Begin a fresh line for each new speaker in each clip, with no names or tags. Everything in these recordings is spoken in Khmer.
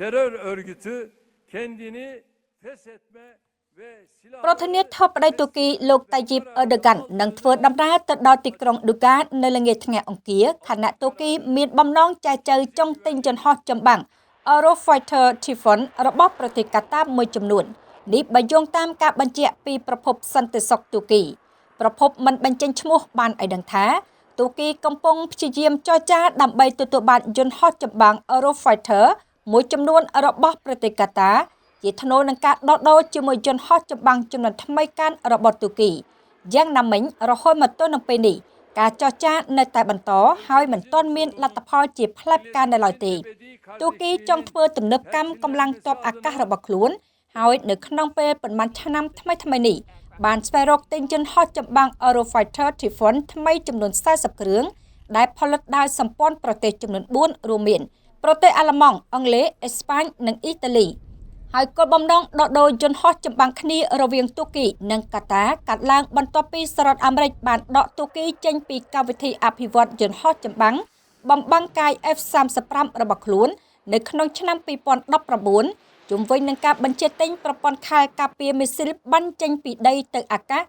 terör örgütü kendini feshetme ve silah
ប្រធានាធិបតីទូគីលោកតាយីប អឺដឺកាន់ នឹងធ្វើដំណើរទៅដល់ទីក្រុងឌូកានៅល្ងាចថ្ងៃអង្គារ ខណៈទូគីមានបំណងចែកចៅចុងទិញយន្តហោះចម្បាំង Eurofighter Typhoon របស់ប្រទេសកាតាមួយចំនួន នេះបើយោងតាមការបញ្ជាក់ពីប្រភពសន្តិសុខទូគី ប្រភពមិនបញ្ចេញឈ្មោះបានឲ្យដឹងថា ទូគីកំពុងព្យាយាមចរចាដើម្បីទទួលបានយន្តហោះចម្បាំង Eurofighter មួយចំនួនរបស់ប្រទេសកាតា ជាថ្នូរនឹងការដោះដូរជាមួយយន្តហោះចម្បាំងចំនួនថ្មីកាន់របស់ទូគី យ៉ាងណាមិញរហូតមកទល់នឹងពេលនេះ ការចរចានៅតែបន្តហើយមិនទាន់មានលទ្ធផលជាផ្លែផ្កានៅឡើយទេ ទូគីចង់ធ្វើទំនើបកម្មកម្លាំងទ័ពអាកាសរបស់ខ្លួន ហើយនៅក្នុងពេលប៉ុន្មានឆ្នាំថ្មីនេះ បានស្វែងរកទិញយន្តហោះចម្បាំង Eurofighter Typhoon ថ្មីចំនួន 40 គ្រឿង ដែលផលិតដោយសម្ព័ន្ធប្រទេសចំនួន 4 រួមមាន ប្រទេសអាល្លឺម៉ង់ អង់គ្លេស អេស្ប៉ាញ និងអ៊ីតាលី ហើយគោលបំណងដកដូរយន្តហោះចម្បាំងគ្នារវាងទូគីនិងកាតាកាត់ឡើងបន្ទាប់ពីសហរដ្ឋអាមេរិកបានដកទូគីចេញពីកម្មវិធីអភិវឌ្ឍយន្តហោះចម្បាំងបំបាំងកាយ F-35 របស់ខ្លួននៅក្នុងឆ្នាំ 2019 ជុំវិញនឹងការបញ្ជាទិញប្រព័ន្ធខែលការពារមីស៊ីលបាញ់ចេញពីដីទៅអាកាស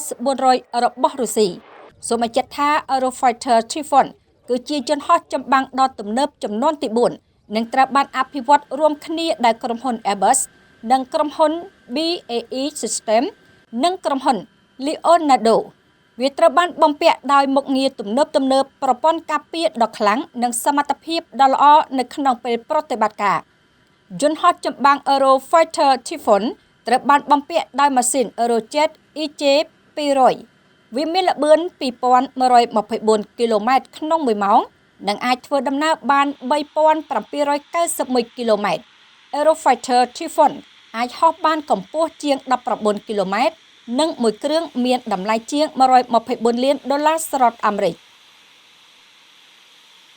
S-400 របស់រុស្ស៊ី សូមបញ្ជាក់ថា Eurofighter Typhoon គឺជាយន្តហោះចម្បាំងដ៏ទំនើបចំនួនទី 4 នឹងត្រូវបានអភិវឌ្ឍរួមគ្នាដោយក្រុមហ៊ុន Airbus និងក្រុមហ៊ុន BAE System និងក្រុមហ៊ុន Leonardo វាត្រូវបានបំពាក់ដោយមុខងារទំនើបប្រព័ន្ធការពារដ៏ខ្លាំងនិងសមត្ថភាពដ៏ល្អនៅក្នុងពេលប្រតិបត្តិការ យន្តហោះចម្បាំង Eurofighter Typhoon ត្រូវបានបំពាក់ដោយម៉ាស៊ីន Eurojet EJ200 វាមានល្បឿន 2,124 គីឡូម៉ែត្រក្នុង1ម៉ោង និងអាចធ្វើដំណើរបាន 3,791 គីឡូម៉ែត្រ Eurofighter Typhoon អាចហោះបានកម្ពស់ជាង 19 គីឡូម៉ែត្រ និងមួយគ្រឿងមានតម្លៃជាង $124 លានសហរដ្ឋអាមេរិក